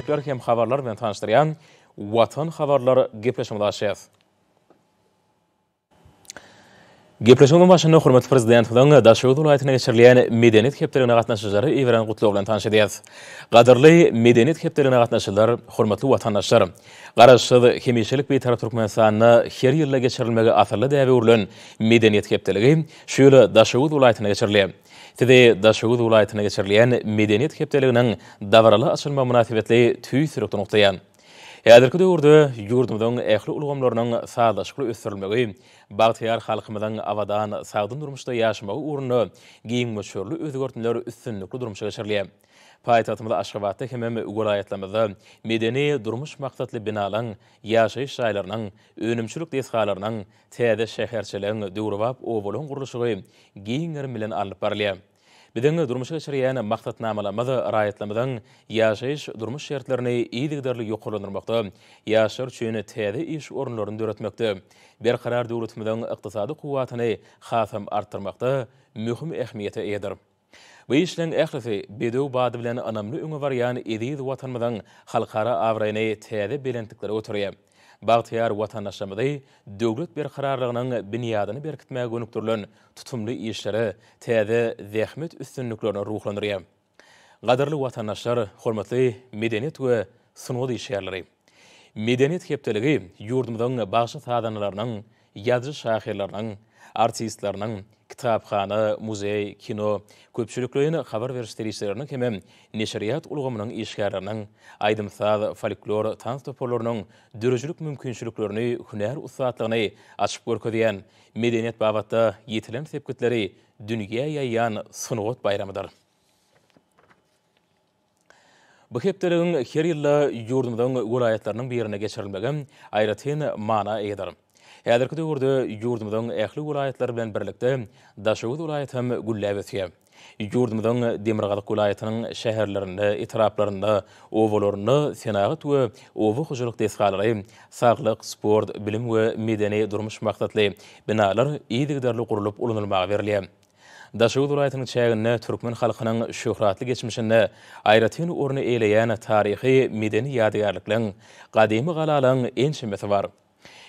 görüşler hem habarlar bilen tanıştıryan Watan habarlar gepleşmeleşýär. Gepleşmenin başynda hormatly prezident bilen Daşowut welaýatyna geçirilýän medeniýet hepderine gatnaşjylary Ewren Gutlaw bilen tanışdyrýar. Gadyrly medeniýet hepderine gatnaşjylar, hormatly watandaşlar. Garaşsyz hemişelik bir tarap Türkmenistanyna her ýylda geçirilmegi asyrly däwe urulan medeniýet hepdeligi şu ýyly Daşowut welaýatyna geçirilýär. Tede Daşowut welaýatyna geçirilýän medeniýet hepdeliginiň dawraly açylma münasibetli tüý sürükden oktaýan. Häzirki döwürde ýurdumyzyň ähli ulgamlarynyň sağdaşykly ösdirilmegi, bagtyar halkymyzyň awadan sagdyn durmuşda ýaşamagy uruny giň möçürli özgörtmeler üstünlikli durmuşa geçirilýär. Paýtagtymyzda Aşgabatda hemem welaýatlarymyzda medeni durmuş maksatly binalaryň, ýaşaýyş şaýlarynyň, önümçilik deshalarynyň, täze şäherçiligiň döwrübap owalyn gurulşy giň bilen alyp barylýar. Bideňe durmuşa geçirýän maksatnamalary raýatlamydan ýaşaýyş durmuş şertlerini iýdigderli ýokurlandyrmakda, ýaşar üçin täze iş orunlaryny döretmekde, berkarar döwletimiziň ykdysady kuwatyny hasam artdyrmakda möhüm ähmiýete eýdir. Bu işleň ählisi bedew bady bilen anamly öňe barýan ediz watanymyzyň halkara awraýyny täze belentlikleri oturýar. Bagtyar watandaşlarymyzy döwlet berkararlygynyň binýadyny berkitmäge gönükdirilen tutumly işleri, täze zähmet üstünliklerini ruhlandyrýar. Gadyrly watandaşlar, hormatly medeniýet we sunugy işgärleri. Medeniýet hepdeligi ýurdumyzyň başga sadanlarynyň, ýazgy şahyrlarynyň, artistlarynyň, kitapxana, muzey, kino, köpçüliklerini habar berişleri işlerinin hemem neşriyat ulgamynyň işgärleriniň, aýdymsaz folklor tans toporlarynyň dürüjlük mümkinçiliklerini, hünär usatlygyny açyp görkezýän medeniýet babatda ýetilen sepkitleri dünýäge ýaýýan sunugot bayramydyr. Bu hepdeligiň her ýylda ýurdumyzyň welaýatlarynyň birine geçirilmegi aýratyn mana eýdir. Häzirki döwürde ýurdumyzyň ähli welaýatlary bilen birlikde Daşowut welaýaty hem gülläp ötýär. Ýurdumyzyň Demirgazyk welaýatynyň şäherlerinde, etraplarynda owalaryny senagat we owa hojalyk deshalary, saglyk, sport, bilim we medeni durmuş maksatly binalar iýdigderli gurulup ulanylmagy berilýär. Daşowut welaýatynyň çägine türkmen halkynyň şöhratly geçmişinde aýratyn orny eýleýän taryhy medeni ýadygärlikleriň, gadymy galalyň ençemesi bar.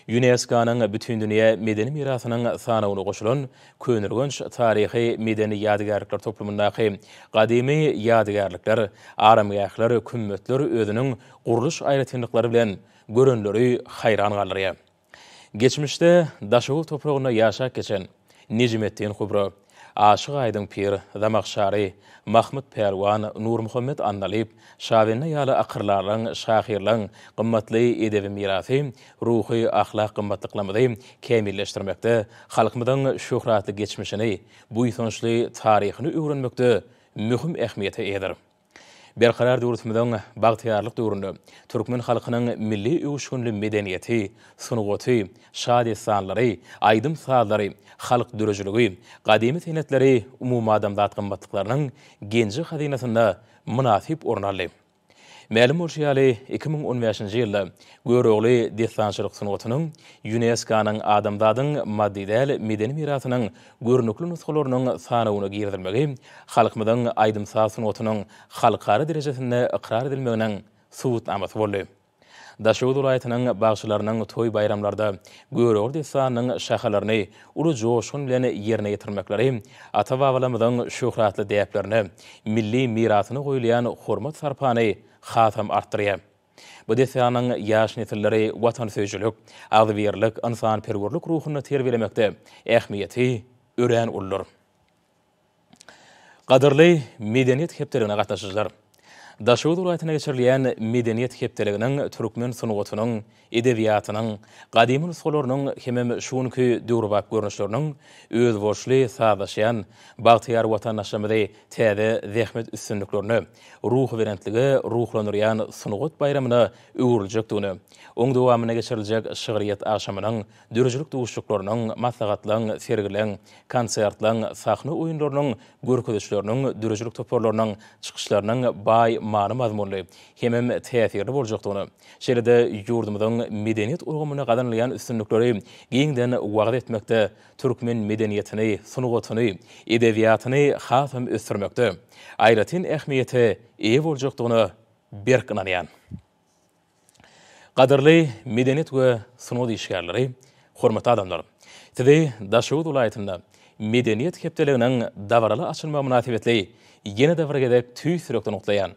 UNESCO-nyň bütün dünýä medeni mirasynyň sanawyna goşulan könülgünç taryhy medeni ýadygärlikler toplumyndaky gadymy ýadygärlikler, aramgahlar, kümmetler özüniň guruluş aýratynlyklary bilen görenleri haýran galyrýar. Geçmişde Daşowut topragyna ýaşap geçen Nejimetdin Kubra, Aşyk Aýdyn Pir, Zamakşary, Mahmud Perwan, Nur Muhammed Annalip, şawenna ýaly akyrlaryň, şahyrlaryň gymmatly edebi mirasy, ruhy, ahlak gymmatlyklary kemilleşdirmekde, halkymyzyň şöhratly geçmişini, buýsunçly taryhyny öwrenmekde möhüm ähmiýete eýdir. Berkarar döwletimiziň bagtyarlyk döwründe türkmen halkynyň milli öwüşgünli medeniýeti, sunugaty, şady sanlary, aýdym sazlary, halk dürejiligi, gadymy senetleri umumy adamzat gymmatlyklarynyň genji hazinasynda münasip orun aldy. Ma'lum bolýaly 2015-nji ýylda Görögli destançylyk sunugatynyň UNESCO-nyň adamzadyň maddi däl medeni mirasynyň görnükli nuskalarynyň sanawyna girdilmegi, halkymyzyň aýdymsaz sunugatynyň halkara derejesinde ikrar edilmeginiň subutnamasy boldy. Daşowut welaýatynyň bagşylarynyň toý bayramlarda Görögli destanynyň şahalaryny uly joşgun bilen ýerine ýetirmekleri, ata-babalarymyzyň şöhratly däplerini, milli mirasyny goýulýan hormat sarpany hasam artdyrýar. Bu desanyň ýaş nesilleri watan söýjülük, agzybirlik, insanperwerlik ruhuny terbiýelemekde ähmiýeti ören ullar. Gadyrly medeniýet hepderine gatnaşjylar. Daşowut welaýatyna geçirilýän medeniýet hepdeliginiň türkmen sunugatynyň, edebiýatynyň, gadymy nuskalarynyň hemem şuňky döwrübap görnüşleriniň öz boşly sazlaşýan bagtyar watandaşlarymyzy täze zähmet üstünliklerini, ruh berentligi, ruhlandyrýan sunugat bayramyna öwrüljekdigini, oň dowamyna geçiriljek şygyryat aşamynyň, dürüjlük duşuklarynyň, maslahatlaryň, sergileň, konsertlaryň, sahna oýunlarynyň, görkezişleriniň, dürüjlük toporlarynyň çykyşlarynyň baý many mazmunly hemem täsirli boljakdygyny, şeýle-de ýurdumyzyň medeniýet urgamyna gadanylýan üstünlikleri giňden wagt etmekde türkmen medeniýetini, sunugatyny, edebiýatyny hasam ösdürmekde aýratyn ähmiýete eýe boljakdygyny berk inanýan. Qadirli medeniyet ve sunud işgärleri, hormatly adamlar. Tide Daşowut vilayatynda medeniyet hepdeliginiň davaraly açylma münasibetli ýene davra gedek tüý sürekden noktayan.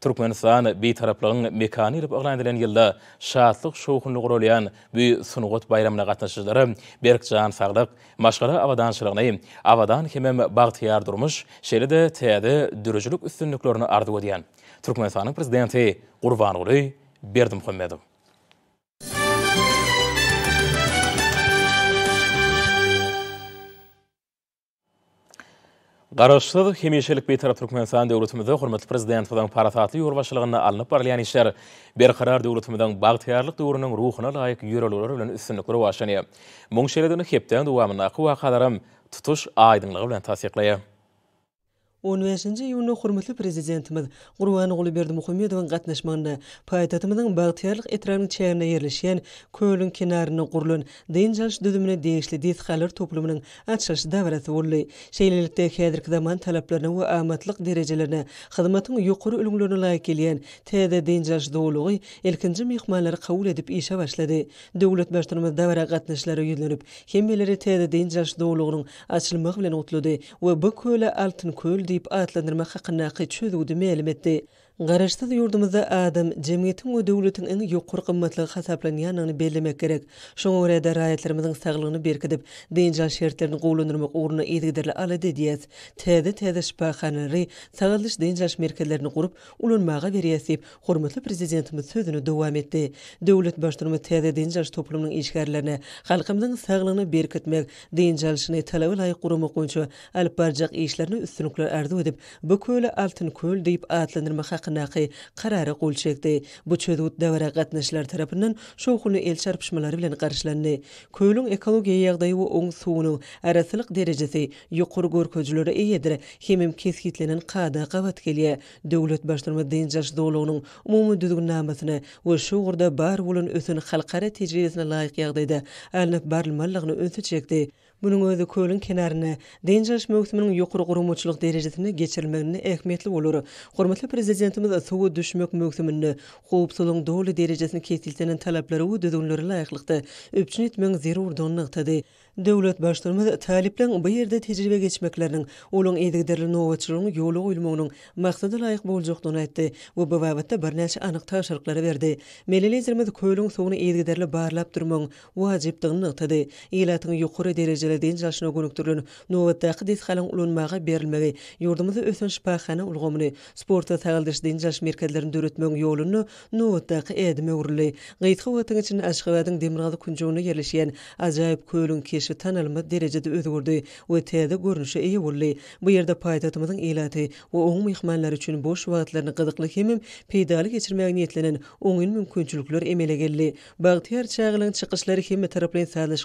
Türkmenistan beýtaraplygyň mekany ýylyp aglandylan ýylda şatlyk şowkunly gurulýan bu sunugat bayramyna gatnaşjylary Berkjan Saglyk maşgala awadançylygyny awadan hemem bagtyar durmuş, şeýle-de täze dürüjlük üstünliklerini ardy edýän. Türkmenistanyň prezidenti Gurbanoğly Berdimuhammedow. Garaşsyz hemişelik beýtarap Türkmenistan döwletimizde hormatly prezident bilen paratatly ýurbaşlygyna alınıp barlayan işler berkarar döwletimizden bagtyarlyk döwrüniň ruhuna laýyk ýöreleri bilen üstünlikleri başlanýar. Muň şeýledini hepden dowamyna wakalarym tutuş aýdynlygy bilen tasdiklaýar. 15-nji ýylyny hormatly prezidentimiz Gurbanoğly Berdimuhammedowyň gatnaşmagyna paýtatymyzyň bagtyarlyk etranyň çägine ýerleşýän köýlüň kenaryna gurulan dynjalş düzümine degişli diýsgalar toplumynyň açylyş dawarasy boldy. Şeýlelikde häzirki zaman talaplaryna we amatlyk derejelerine hyzmatyň ýokary ölümlerine laýyk gelýän täze dynjalş dowlugy ilkinji mehmanlary kabul edip işe başlady. Döwlet başlary dawara gatnaşlary ýüzlenip, hemmeleri täze dynjalş dowlugynyň açylmagy bilen otlady we bu köýle altyn köýl diýip atlandyrmak hakynda çözügdi melim etdi. Garaşsyz ýurdumyzda adam jemgyýetiň we döwletiň iň ýokary gymmatlygy hasaplanýanyny bellemek gerek. Şoňa görä de raýatlarymyzyň saglygyny berkidip, dynjal şertlerini gowlandyrmak ugruna ýetgiderli alady diýýäs. Täze şipahanalary, sagalyş dynjal merkezlerini gurup, ulanmaga berýäsip, hormatly prezidentimiz sözüni dowam etdi. Döwlet başlygy täze dynjal toplumynyň işgärlerine, halkymyzyň saglygyny berkitmek, dynjalşyny talaby laýyk gurmak üçin alyp barjak işlerini üstünlikler arzu edip, bu köýle altyn köýl diýip atlandyrmak hakyndaky karary gol çekdi. Bu çözüt dawra gatnaşlar tarapyndan şowkuly el çarpışmalary bilen garşylandy. Köýlüň ekologiýa ýagdaýy we oň suwunyň arasylyk derejesi ýokary görkezlere eýedir. Hemem kesgitlenen qada gawat gelýär. Döwlet başlygy dynjalş dowlugynyň umumy düzgünlämesine we şu gurda bar bolan ösün halkara tejribesine laýyk ýagdaýda alnyp barylmalygyny öňe çekdi. Bunun özü köýlüň kenaryna dynjalş mögsüminiň ýokary gurumçylyk derejesine geçirilmegine ähmiýetli bolar. Hormatly prezidentimiz suwa düşmek mögsümini howpsuzlygyň dowly derejesine kesiltenen talaplary we düzgünleri laýyklykda öpçün etmeň zerurdygyny ykdy. Döwlet başlary talipleň bu ýerde tejribe geçmekleriniň olaň eýdigderli nowatçylygyň ýoly goýulmagynyň maksady laýyk boljakdygyny aýtdy we bu babatda bir näçe anyk taşyrklary berdi. Melelizirimiz köýlüň suwuny eýdigderli barlap durmaň wajypdygyny ykdy. Ýylatyň ýokary derejeli dynjalşyna gönükdirilen nowatdaky diýsgalyň ulanmaga berilmegi, ýurdumyzda ösün şipahana ulgamyny, sporta taýyldyrş dynjalş merkezlerini döretmeň ýoluny nowatdaky edime urly. Gyýtgy wagtyň içinde Aşgabatyň Demirgazy kunjuguna ýerleşýän ajaýyp köýlüň keşi tanalma derejede özgürdi we täze görnüşe eýe boldy. Bu ýerde paýtatymyzyň ýylaty we oň mehmanlar üçin boş wagtlaryny gyzykly hemem peýdaly geçirmäge niýetlenen oňun mümkinçilikler emele geldi. Bagtyar çagylyň çykyşlary hemme taraplaryň saýlaş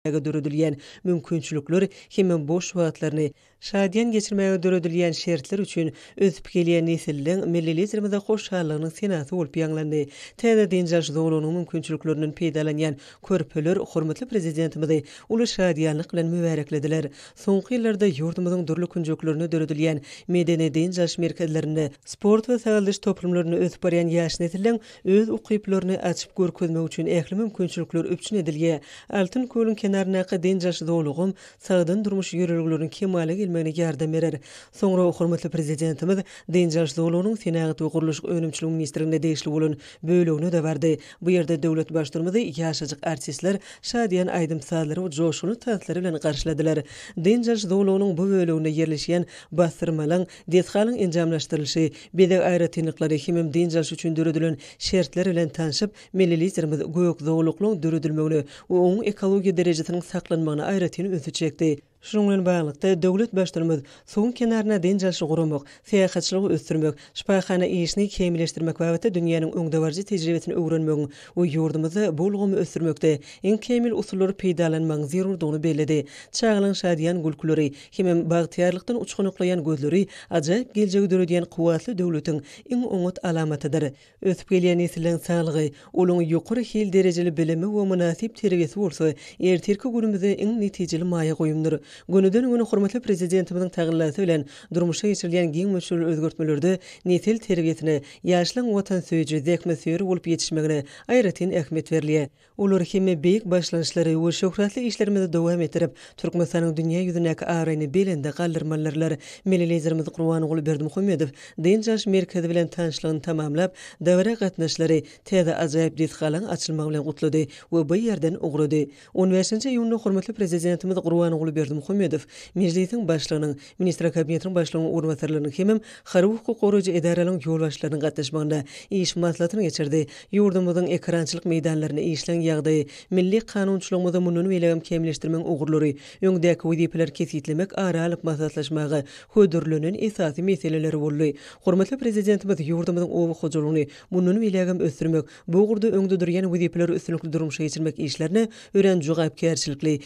döredilýän mümkinçilikler hemem boş wagtlaryny şadiýan geçirmäge döredilýän şertler üçin özüp gelýän nesilleň millilizmde hoşallygynyň senasy bolup ýanglandy. Täze dynjalş dowlugynyň mümkinçilikleriniň peýdalanýan körpeler hormatly prezidentimizi uly şadiýanlyk bilen mübareklediler. Soňky ýyllarda ýurdumyzyň dürli kunjuklerini döredilýän medeni dynjalş merkezlerinde sport we sagalyş toplumlaryny özüp barýan ýaş nesilleň öz ukyplaryny açyp görkezmek üçin ähli mümkinçilikler öpçün edilýär. Altyn köýlüň kenarynaky dynjalş dowlugym sagdan durmuş ýöreliglerini kemale gelmegine ýardam berer. Soňra hormatly prezidentimiz dynjalş dowlugynyň senagat we guruluş önümçiligi ministrligine degişli bolan bölügini de berdi. Bu ýerde döwlet başlary ýaşajyk artistler şadiýan aýdymsalary we joşuly taýtlary bilen garşyladylar. Dynjalş dowlugynyň bu bölügine ýerleşýän bastyrmalyň diýsgalyň enjamlaşdyrylyşy, bedeg aýratynlyklary hemem dynjalş üçin döredilen şertler bilen tanşyp, millilizmimiz göýük dowluklyň döredilmegini we oň ekologiýa derejesiniň saklanmagyna aýratyny öňe çekdi. Şunun bilen baglanykda döwlet başlarymyz suwun kenaryna dynjalşy gurmak, seýahatçylygy ösdürmek, şipahana işini kemilleşdirmek we dünýäniň öňdewarjy tejribesini öwrenmek we ýurdumyzda bolgumy ösdürmekde iň kemil usullary peýdalanmaň zerurdygyny belledi. Çagylyň şadiýan gülküleri, hemem bagtyarlykdan uçgunuklayan gözleri ajaýyp geljegi döredýän kuwatly döwletiň iň oňat alamatydyr. Ösüp gelýän nesilleň saglygy, olaň ýokary hil derejeli bilimi we münasip terbiyesi bolsa, ertirki günümizde iň netijeli maýa goýumdyr. Gönüden güne hormatly prezidentimizin tagyllaty bilen durmuşa geçirilýän giň meşhur özgörtmelerde netil terbiyetine, ýaşlaň watan söýüji, dekmesýeri bolup ýetişmegine aýratyn ähmiýet berilýär. Olar hemme beýik başlanýşlary we şöhratly işlerimizde dowam etdirip, Türkmenistanyň dünýä ýüzündäki araýny belende galdyrmalarlar Melelezerimiz Gurbanoğlu Berdimuhammedow Deňjaş merkezi bilen tanışlygyny tamamlap, döwre gatnaşlary täze ajaýyp ditgalan açylmagy bilen gutlady we bu ýerden ugrady. 15-nji ýylyň hormatly prezidentimiz Gurbanoğlu Berdimuhammedow mejlisiň başlygynyň, ministra kabinetiniň başlygynyň ornatyrlarynyň hemem harby hukuk goraýjy edaralaryň ýolbaşçylarynyň gatnaşmagynda iş maslahatyny geçirdi. Ýurdumyzyň ekrançylyk meýdanlaryny işleň ýagdaýy, milli kanunçylygymyzda munun welem kemleşdirmeň ugurlary, öňdäki wezipeler kesitlemek ara alyp maslahatlaşmagy hödürlenen esasy meseleleri boldy. Hormatly prezidentimiz ýurdumyzyň owy hojalygyny munun welem ösdürmek, bu ugurda öňde durýan wezipeler üstünlikli durmuşa geçirmek işlerini ören jogapkärçilikli,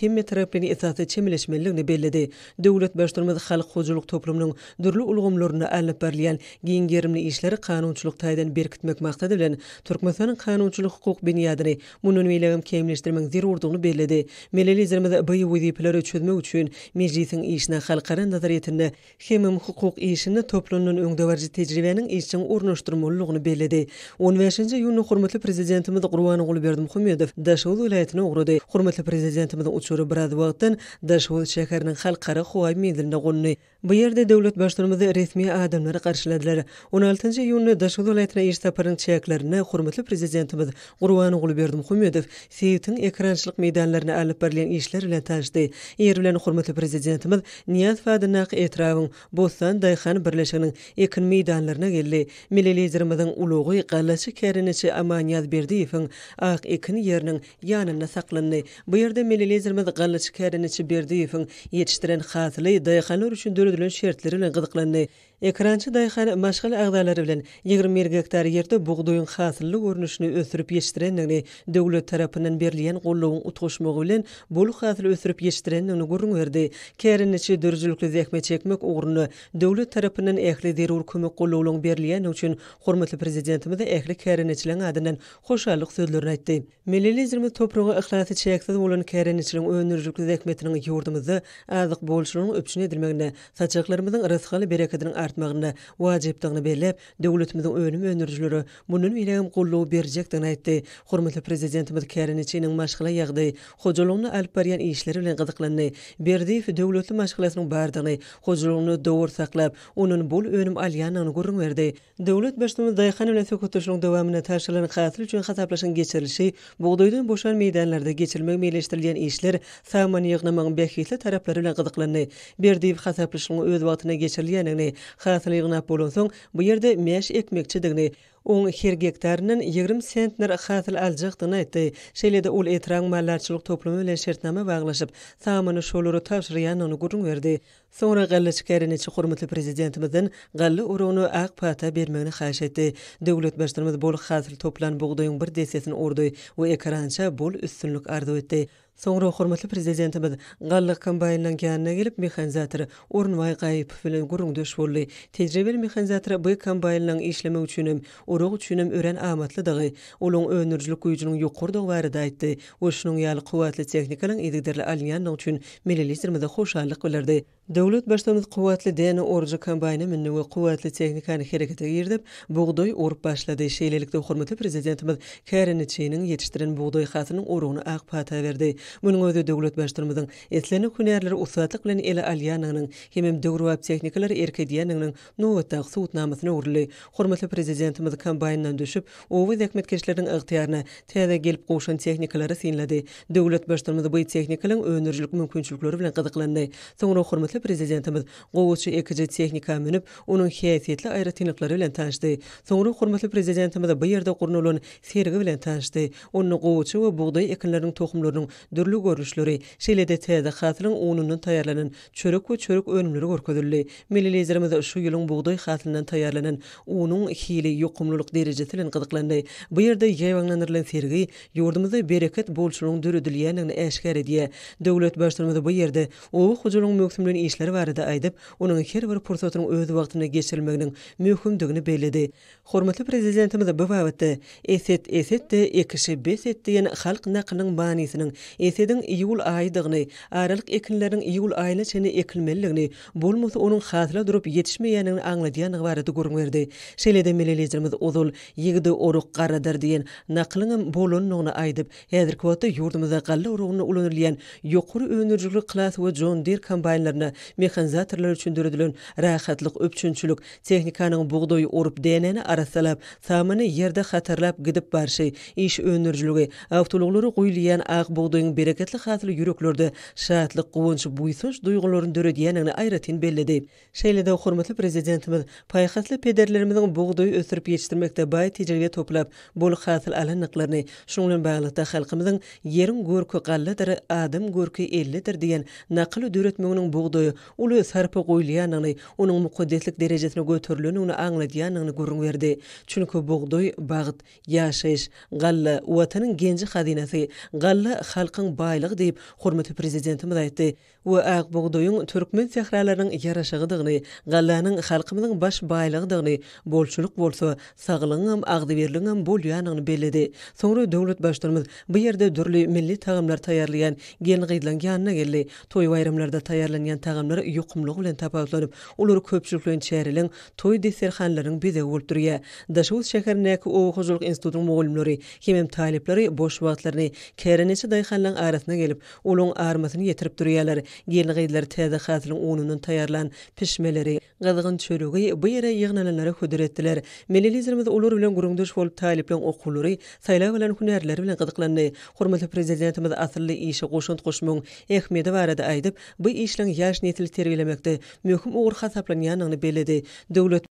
hemme taraplyny esasy çemleşmeligini bellidi. Döwlet başlary halk hojalyk toplumynyň dürli ulgamlaryny alyp berilýän giňgerimli işleri kanunçylyk taýdan berkitmek maksady bilen Türkmenistanyň kanunçylyk hukuk bünýadyny munun welem kemleşdirmek zerurdygyny bellidi. Melelezerimiz bu wezipeleri çözmek üçin mejlisiň işine halkara nazariýetinde hemem hukuk işini toplumyň öňde barjy tejribeniň işçiň ornaşdyrmalygyny bellidi. 15-nji ýylyň hormatly prezidentimiz Gurbanoğlu Berdimuhammedow Daşowut welaýatyna ugrady. Hormatly prezidentimizin uçury biraz wagtdan Daşowut şäheriniň halkara howa menzilinde gonny. Bu ýerde döwlet başlarymyzy resmi adamlary garşyladylar. 16-njy ýylyň Daşowut welaýatyna iş saparyň çäklerini hormatly prezidentimiz Gurbanoğlu Berdimuhammedow Sewitiň ekrançylyk meýdanlaryna alyp berilýän işler bilen tanışdy. Ýer bilen hormatly prezidentimiz Niyaz Fadynak etrawyň Bostan Daýhan birleşiginiň ekin meýdanlaryna geldi. Melelezerimiziň ulugy gallaçy käriniçi Amanyaz Berdiýewiň ak ekin ýeriniň ýanyna saklandy. Bu ýerde Melelezerimiz gallaçy käriniçi Berdiýewiň ýetişdiren hasly daýhanlar üçin döredilen şertleri bilen gyzyklandy. Ekrançy daýhan maşgal agdalary bilen 20 hektar ýerde bugdoýyň hasylly görnüşini ösürip ýetişdirendigini, döwlet tarapyndan berilýän gollawyň utgaşmagy bilen bol hasyl ösürip ýetişdirendigini görüň berdi. Käriniçi dörjülükli zähme çekmek ugruna döwlet tarapyndan ähli zerur kömek gollawlaryň berilýän üçin hormatly prezidentimiz ähli käriniçileň adyndan hoşallyk sözlerini aýtdy. Melelezerimiz topragy ihlasy çeksiz bolan käriniçileň önürjükli zähmetiniň ýurdumyzda azyk bolşulygyny öpçün edilmegine, saçaklarymyzyň rızkyny bereketiniň artmagyna wajypdygyny bellep, döwletimiziň önürjüleri munun welem gollaw berjekdigini aýtdy. Hormatly prezidentimiz käriniçiniň maşgala ýagdy, hojalygyny alyp berýän işleri bilen gyzyklandy. Berdiýew döwletli maşgalasynyň bardygyny, hojalygyny dowr saklap, onuň bol önüm alýanyny görüň berdi. Döwlet başlygy Daýhan bilen söhbetleşigiň dowamyna taşylan hasyl üçin hasaplaşyň geçirilişi, bugdoýdan boşan meýdanlarda geçirilmek meýleşdirilýän işler samany ýygnamagyň bähitli taraplary bilen gyzyklandy. Berdiýew hasaplaşygyň öz wagtyna geçirilýänini, hasyl ýygnap bolan soň bu ýerde meş ekmekçidigini, oň her hektarynyň 20 sentner hasyl aljakdygyny aýtdy. Şeýle-de ol etraň mallarçylyk toplumy bilen şertnama baglaşyp, samany şolary tapşyrýanyny görüň berdi. Sonra gallaçy käriniçi hormatly prezidentimizden gally urugyny ak pata bermegini haýyş etdi. Döwlet başlarymyz bol hasyl toplan bugdoýyň bir desesini urdy we ekrança bol üstünlük arzu etdi. Sonra hormatly prezidentimiz gallyk kombaynlaryň ýanyna gelip mexanizator Ornway Gaýyp bilen gurungdaş boldy. Tejribeli mexanizator bu kombaynlaryň işlemek üçin urug üçin ören amatlydygy, olaň önürjülük güýjüniň ýokurdygy barada aýtdy. O şunyň ýaly kuwatly tehnikanyň edigderli alýanyň üçin melelizirmede hoşallyk bilerdi. Döwlet başlarymyz kuwatly däne orjy kombayny minni we kuwatly tehnikany herekete girdip, bugdoý urup başlady. Şeýlelikde hormatly prezidentimiz käriniçiniň ýetişdiren bugdoý hasynyň urugyny ak pata berdi. Munyň özü döwlet başlarymyzyň etleni hünärleri usatlyk bilen ele alýanynyň hemem döwrewap tehnikalary erkedýäniň nowatdaky suwutnamasyny urly. Hormatly prezidentimiz kombayndan düşüp, owy zähmetkeşleriň ygtyýaryna täze gelip goşan tehnikalary synlady. Döwlet başlarymyz bu tehnikalaryň önürjülük mümkinçilikleri bilen gyzyklandy. Soňra hormatly prezidentimiz gowçy ekici tehnika minip, onuň häsiýetli aýratynlyklary bilen tanışdy. Soňra hormatly prezidentimiz bu ýerde gurnulan sergi bilen tanışdy. Onuň gowçy we bugdaý ekinleriň tohumlarynyň dürli görüşleri, şeýle-de täze hasylyň unundan taýýarlanan çörek we çörek önümleri görkezildi. Melelezerimiz şu ýylyň bugdaý hasylyndan taýýarlanan unuň hili ýokumlylyk derejesi bilen gyzyklandy. Bu ýerde ýaýwanlandyrylan sergi ýurdumyzda bereket bolşulygyň döredilýänini äşkar edýär. Döwlet başlarymyz bu ýerde owy hojalygyň möhkümlüğün işleri barada aýdyp, onuň her bir pursatynyň öz wagtyna geçirilmeginiň möhümdigini bellidi. Hormatly prezidentimiz bu wagtda eset de ekişi beset diýen halk naklynyň banysynyň Esedin iyul aydygyny, aralyk ekinleriň iyul aýyna çene ekilmeligini, bolmasa onuň hasyla durup ýetişmeýänini aňladýanyny barada görüňberdi. Şeýle-de melelizlerimiz ozul ýigide oruk garadar diýen naklyňam bolanyny aýdyp, häzirki wagtda ýurdumyzda galla urugyny ulanylýan ýokary önürjükli klas we John Deere kombaynlaryna mehanizatorlar üçin döredilen rahatlyk, öpçünçülük, tehnikanyň bugdoy orup däneni arasalap, samany ýerde hatarlap gidip barşy, iş önürjüligi, awtoluglary goýulýan ak bugdoyň bereketli hasyly ýüreklerde şatlyk, gowunç, buýsunç duýgularyny döredýänini aýratyn bellidi. Şeýle-de hormatly prezidentimiz paýhasly pederlerimiziň bugdoy ösürip ýetişdirmekde baý tejribe toplap, bol hasyl alanyklaryny, şoň bilen baglykda halkymyzyň ýeriň görki galladyr, adam görki ellidir diýen nakly döretmeginiň bugdoy uly sarpa goýulýanyny, onuň mukaddeslik derejesine göterilenini aňladýanyny görüňberdi. Çünki bugdoy bagyt, ýaşaýyş, galla watanyň genji hazinesi, galla halkyň baýlygy diýip hormatly prezidentimiz aýtdy. We ak bugdoyuň türkmen sehralarynyň ýaraşagydygyny, gallanyň halkymyzyň baş baýlygydygyny, bolçuluk bolsa saglygyňam, agdyberligiňam bolýanyny bellidi. Soňra döwlet başlarymyz bu ýerde dürli milli tagamlar taýýarlaýan gelin gyýlan ýanyna geldi. Toý bayramlarda taýýarlanýan tagamlar ýokumlygy bilen tapatlanyp, olary köpçüliklen çärilen toý deserhanlaryň bize bolturýar. Daşowuz şäherindäki Owakyjylyk institutynyň mugallimleri hem talipleri boş wagtlaryny kärenesi daýhanlaryň arasyna gelip, olaryň armasyny ýetirip durýarlar. Gelin gyýlar täze hasylyň unundan taýýarlan pişmeleri, gazygyň çöregi bu ýere ýygnalanlara hödüretdiler. Melelizlerimiz olar bilen gurungdaş bolup taliplen okulary, saýlap bilen hünärleri bilen gyzyklandy. Hormatly prezidentimiz asyrly işe goşunt goşmagyň ähmiýeti barada aýdyp, bu işleň ýaş nesil terbiýelemekde möhüm ugur hasaplanýanyny bellidi. Döwlet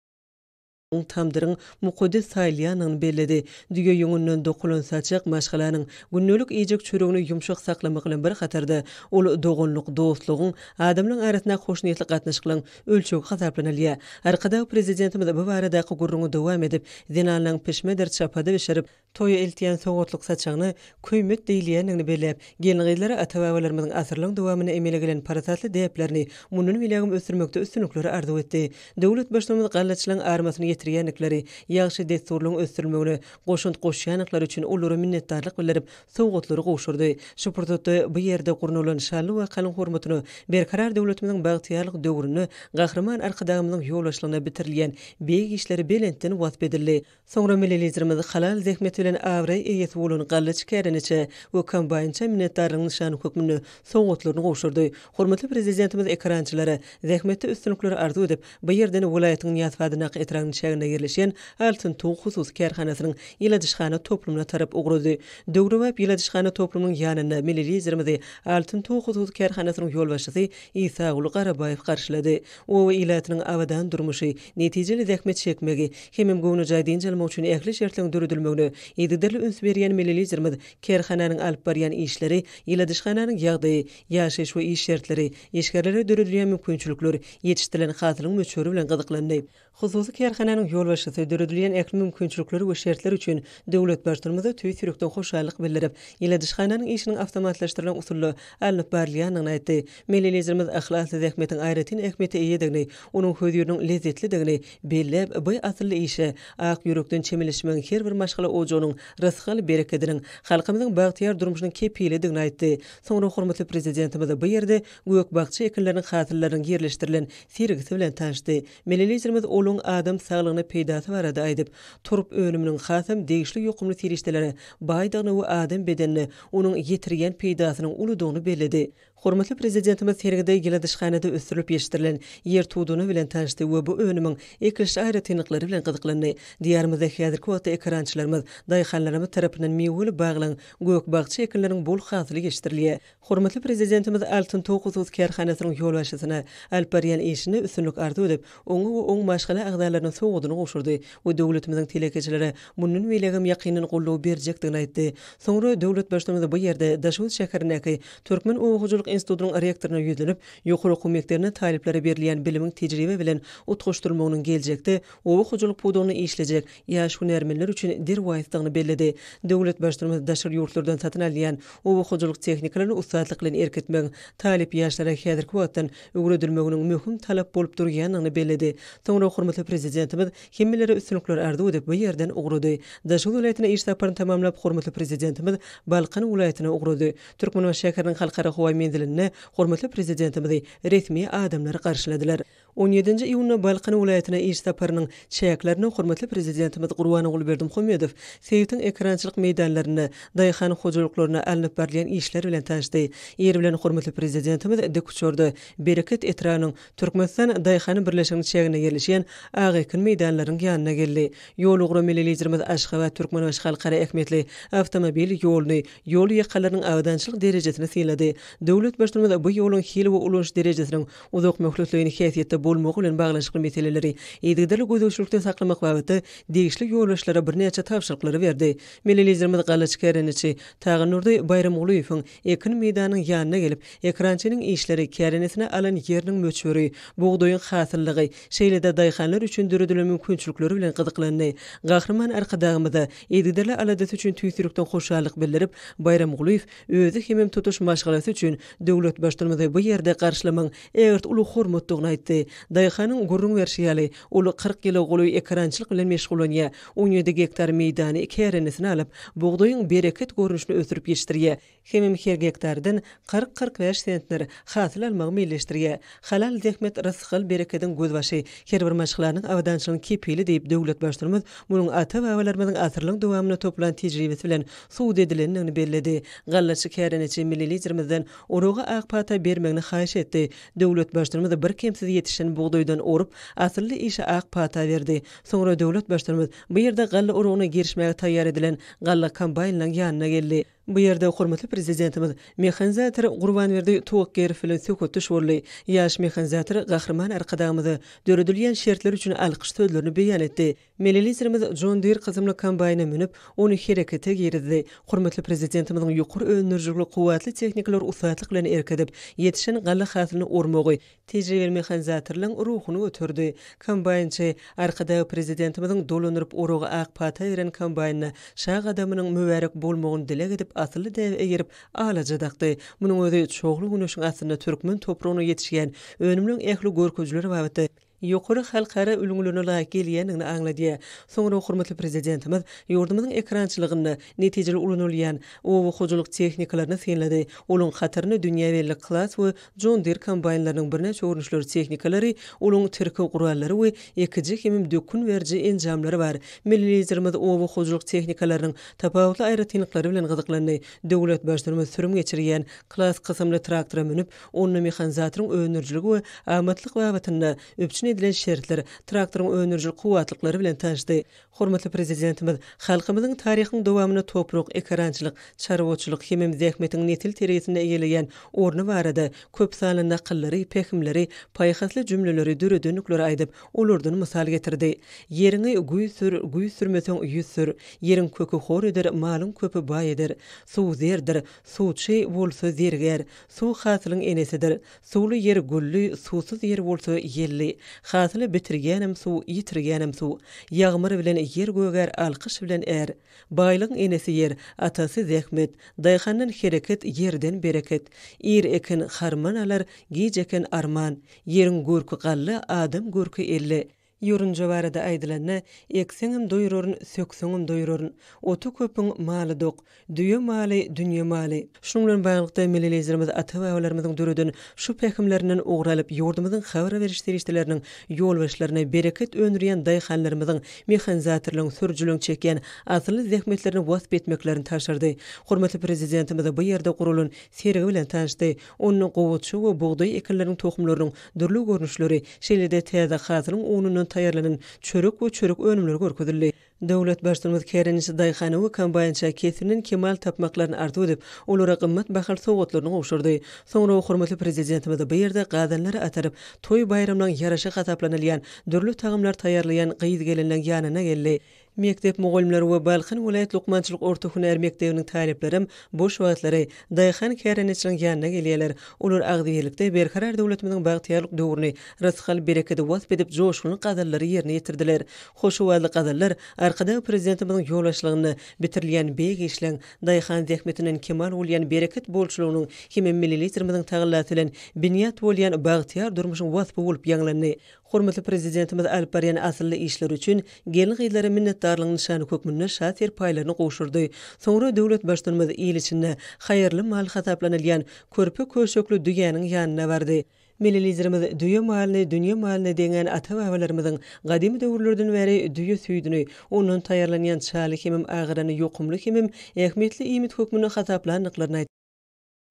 tamdyryň mukaddes saýlýanyny bellidi. Düýe ýöňünden dokulan saçak maşgalanyň günnelik ýejek çöregini ýumşak saklamak bilen bir hatarda ol dogunlyk, dostlugyň, adamlaryň arasyna hoşnýetli gatnaşyklaryň ölçegi hasaplanylýar. Arkada prezidentimiz bu baradaky gurruňy dowam edip, zinanlaryň pişmeder çapada beşerip, toýa eltýän soňotlyk saçagyny köýmet diýilýänini bellep, gelin gyýlary ata-babalarymyzyň asyrlyň dowamyna emele gelen parasatly däplerini munun bilegim ösürmekde üstünlikleri arzu etdi. Döwlet başlarymyz gallaçylaryň armasyny ýetirýänlikleri, ýagşy desturlyň ösürülmegine goşunt goşýanlyklar üçin olary minnetdarlyk bildirip, sowgatlary gowşurdy. Şu purdatda bu ýerde gurnulan şanly we kalyň hormatyny berkarar döwletimiziň bagtyarlyk döwrüni gahrman arkadagymyzyň ýolbaşlygyna bitirilýän beýik işleri belentden wasp edildi. Soňra melelizlerimiz halal zähmet bilen awray eýet bolan gallaç käreneçe we kombaynça minnetdarlygyň nişany hökmüni sowgatlaryny gowşurdy. Hormatly prezidentimiz ekrançylary zähmetde üstünlikleri arzu edip, bu ýerden welaýatyň ýatfadyna etranyň şäherine yerleşen Altyn Tuğ hususy kärhanasynyň ýyladyşhana toplumuna tarap ugrady. Döwrewap ýyladyşhana toplumynyň ýanyna melelizlerimiz Altyn Tuğ hususy kärhanasynyň ýolbaşçysy Isa Uly Garabaýew garşylady. O ýylatynyň awadan durmuşy, netijeli zähmet çekmegi, hemem gowunu jaýdyn jalmak üçin ähli şertleň döredilmegini ýedirli üns berýän melelizlerimiz kärhananyň alyp barýan işleri, ýyladyşhananyň ýagdaýy, ýaşaýyş we iş şertleri, ýeşgerlere döredilýän mümkinçilikler ýetişdirilen hasylyň möçüri bilen gyzyklandy. Hususy kärhananyň ýolbaşçysy döredilýän ähli mümkinçilikleri we şertler üçin döwlet başlarymyza tüý sürekden hoşallyk bildirip, ýyladyşhananyň işiniň awtomatlaşdyrylan usuly alınıp barlyanyny aýtdy. Melelizlerimiz ahlasly zähmetiň aýratyn ähmiýeti eýedigini, onuň höýdüriniň lezzetlidigini bellep, bu asly işe ak ýürekden çemilişmeň her bir maşgala ojanyň rızkyny bereketiniň halkymyzyň bagtyar durmuşynyň kepilidigini aýtdy. Soňra hormatly prezidentimiz bu ýerde gök bagçy ekinleriniň hasyllarynyň ýerleşdirilen sergisi bilen tanışdy. Melelizlerimiz olaň adam saglygyny peýdasy barada aýdyp, turup önüminiň hasam degişli ýokumly serişdelere baýdygyny we adam bedenini onuň ýetirýän peýdasynyň uludygyny bellidi. Hormatly prezidentimiz sergide ýyladyşhanada ösürilip ýetişdirilen ýer tuduny bilen tanışdy we bu önümiň ekiliş aýratynlyklary bilen gyzyklandy. Diýarymyzda häzirki wagtda ekrançylarymyz daýhanlarymyz tarapyndan mewli baglaň gök bagçy ekinleriň bol hasyly ýetişdirilýär. Hormatly prezidentimiz Altyn Tuğ hususy kärhanasynyň ýolbaşçysyna alyp barýan işini üstünlik arzu edip, oňa we oň maşgala agdalarynyň sowgadyny gowşurdy we döwletimiziň telekeçilere munun bilegim ýakynyny gollaw berjekdigini aýtdy. Soňra döwlet başlarymyz bu ýerde Daşowuz şäherindäki Türkmen Owakyjylyk institutynyň rektoryna ýüzlenip, ýokary okuw mekdebine taliplere berilýän bilimin tejribe bilen utgaşdyrmagynyň geljekde owa hojalyk pudugyny işlejek ýaş hunermenler üçin derwaytlygyny bellidi. Döwlet başlary daşary ýurtlardan satyn alýan owa hojalyk tehnikalaryny ustatlyk bilen erketmek talip ýaşlara häzirki wagtdan öwredilmeginiň möhüm talap bolup durýanyny bellidi. Soňra hormatly prezidentimiz hemmelere üstünlikler ardy diýip bu ýerden ugrady. Daşary welaýatyna iş saparyny tamamlap hormatly prezidentimiz Balkan welaýatyna ugrady. Türkmen we şäheriniň halkara howa menziline hormatly prezidentimizi resmi adamlar garşyladylar. 17-nji iýunda Balkan welaýatyna iş saparynyň çäklerini hormatly prezidentimiz Gurban Gulberdimuhammedow Seyitiň ekrançylyk meýdanlaryny, daýhan hojalyklaryna alınıp berilýän işler bilen tanışdy. Ýer bilen hormatly prezidentimiz dekuçordy. Bereket etranyň Türkmenistan daýhany birleşigini çägine yerleşýän Agykin meýdanlarynyň ýanyna geldi. Ýol ugry mililiýetimiz Aşgabat Türkmen we halkara ähmiýetli awtomobil ýoluny, ýol ýakalarynyň awdançylyk derejesine siladi. Döwlet başlary bu ýoluň hili we ulanç derejesiniň uzak möhletligini häsiýetde bolmagy bilen baglanşykly meseleleri ýetigdeli gözlemçilikde saklamak bagyty degişli ýolbaşlara birnäçe tapşyryklary berdi. Mililiýetimiz Galaçykerençi Taýgynurdy Bayram Ulyýewiň ekin meýdanynyň ýanyna gelip ekrançynyň işleri kärenesine alan ýeriniň möçberi, bugdaýyň hasyllygy, şeýlede daýhanlar üçin düredilen mümkinçilikleri bilen gyzyklandy. Gahrman arkadagymyzda ýetigdeli aladat üçin tüýsürükden hoşallyk bildirip Bayram Ulyýew özü hemem tutuş maşgalasy üçin döwlet başlary bu ýerde garşylamaň egert uly hormatdygyny aýtdy. Daýhanyň gurrun versiýaly uly 40 ýyl goly ekrançylyk bilen meşgulanýa 17 hektar meýdany kärenesine alyp bugdaýyň bereket görnüşini ösürip ýetirýär. Hemem her hektardan 40-45 sentner hasyl almagy meýleşdirýär. Halal zähmet rızkyl bereketiň gözbaşy her bir maşgalarynyň awdançylygyny kepili diýip döwlet başlarymyz munyň ata-babalarymyzyň asyrlyň dowamyna toplan tejribesi bilen suwd edilenini bellidi. Gallaçy käreneci mililiýetlerimizden oruga akpata bermegini haýyş etdi. Döwlet başlarymyz bir kemsiz ýetişen bugdaýdan orup asyrly işe akpata berdi. Soňra döwlet başlarymyz bu ýerde galla urugyna girişmäge taýýar edilen galla kombaýnynyň ýanyna geldi. Bu ýerde hormatly prezidentimiz mehanizator Gurbanberdi Tuwakkerew bilen söhbetde şolly. Ýaş mehanizator gahrman arkadagymyzy döredilýän şertler üçin alkyş sözlerini beýan etdi. Mililiýetlerimiz John Deere kızımly kombaýna minip onu herekete girdi. Hormatly prezidentimiziň ýokary öňürjükli kuwatly tehnikler usatlyk bilen erkedip ýetişen galla hasylyny ormagy tejribeli mehanizatorlaryň ruhuny ötürdi. Kombaýnçy arkadagy prezidentimiziň dolanyryp oruga akpata beren kombaýna şag adamynyň mübarek bolmagyny dilek edip asly dew egirip alajadakdy. Munyň özi çoğlu güneşiň aslynda türkmen topragyna ýetişýän önümliň ähli görkezleri baby ýokary halkara ülgülerine laýyk gelýänini aňlady. Soňra hormatly prezidentimiz ýurdumyzyň ekrançylygyny netijeli ulanylýan owa hojalyk tehnikalaryny senledi. Olaň hataryny dünýäwelli klas we John Deere kombaýnlarynyň birnäçe örnüşleri tehnikalary, olaň türki gurallary we ekiji hemem dökün berji enjamlary bar. Mililiýetlerimiz owa hojalyk tehnikalarynyň tapawutly aýratynlyklary bilen gyzyklandy. Döwlet başlarymyz sürüm geçirýän klas kysymly traktora minip, onu mehanizatorun öňürjüligi we amatlyk babatyna öpçün edilen şertler, traktoryň öňürjül kuwatlyklary bilen tanışdy. Hormatly prezidentimiz halkymyzyň taryhynyň dowamyna toprak, ekrançylyk, çarwaçylyk hemem zähmetiň netil teresinde eýeleýän orny barada köp sanly nakylary, pehimleri, paýhasly jümleleri döredönükleri aýdyp, olardan mysal getirdi. Ýeriňi güý sürmeseň ýüz sür, ýeriň kökü hor eder, malyň köpü baý eder. Suw zerdir, suwçy bolsa zerger, suw hasylyň enesidir. Suwly ýer gully, suwsuz ýer bolsa ýelli. Hasyly bitirgänem suw, ýitirgänem suw. Ýagmyr bilen ýer göger, alkyş bilen är. Baýlyň enesi ýer, atasy zähmet. Daýhandan hereket, ýerden bereket. Ir ekin harman alar, giç eken arman. Ýeriň görkü gally, adam görkü elli. Ýurunja barada aýdylanna ekseňim doýurorun, sökseňim doýurorun. Otu köpüň maly dok, düýe maly, dünýe maly. Şuň bilen baglykda mililiýetlerimiz ata-babalarymyzyň döredin şu pehimlerinden ugralyp ýurdumyzyň habar beriş terişleriniň ýolbaşlaryna bereket öňürýän daýhanlarymyzyň mehanizatorlaryň sürjülüň çekýän asly zähmetlerini wasp etmeklerini taşyrdy. Hormatly prezidentimiz bu ýerde gurulun serigi bilen tanışdy. Onuň gowatçy we bugdaý ekinleriniň tohumlarynyň dürli görnüşleri, şeýlede täze hasylyň onunyň taýýarlanan çörek we çörek önümleri görkezildi. Döwlet başlarymyz kärenisi daýhany we kombaýnça kesirinin kemal tapmaklaryny arzuw edip, olara gymmat bahal sowgatlaryny gowşurdy. Soňra hormatly prezidentimiz bu ýerde gadanlary ataryp, toý bayramlaryň ýaraşy gataplanylýan, dürli tagymlar taýýarlayan gyýyz gelenler ýanyna geldi. Mektep mugallimleri we Balkyn vilayet Lukmançylyk orta hünär mekdebiniň taliplerim boş wagtlary Daýhan Kärençiň ýanyna gelýärler. Olar agdyýylikde berkarar döwletimiň bagtyarlyk döwrüni rasyal bereketi wasp edip joşguny gadallary ýerine ýetirdiler. Hoşuwazly gadallar arkada prezidentimiň ýolbaşçylygyny bitirilýän beýik işleň Daýhan zähmetiniň kemal bolýan bereket bolçulugynyň hem millilitrimiň tagyllaty bilen binýat bolýan bagtyar durmuşyň waspy bolup ýanglany. Hormatly prezidentimiz alyp barýan asylly işler üçin gelin gyýlary minnetdarlygyny nişany kökmünde şatir paýlaryny goşurdy. Soňra döwlet başdanymyz ýyl içinde haýyrly mal hataplanylýan körpü köşekli düýäniň ýanyna bardy. Millililerimiz düýe malyny, dünýe malyny deňen ata-babalarymyzyň gadymy döwürlerden bäri düýe süýdüni, onuň taýýarlanýan çaly hemem agyrany ýokumly hemem ähmetli iýmit hökmüne hataplanlyklaryny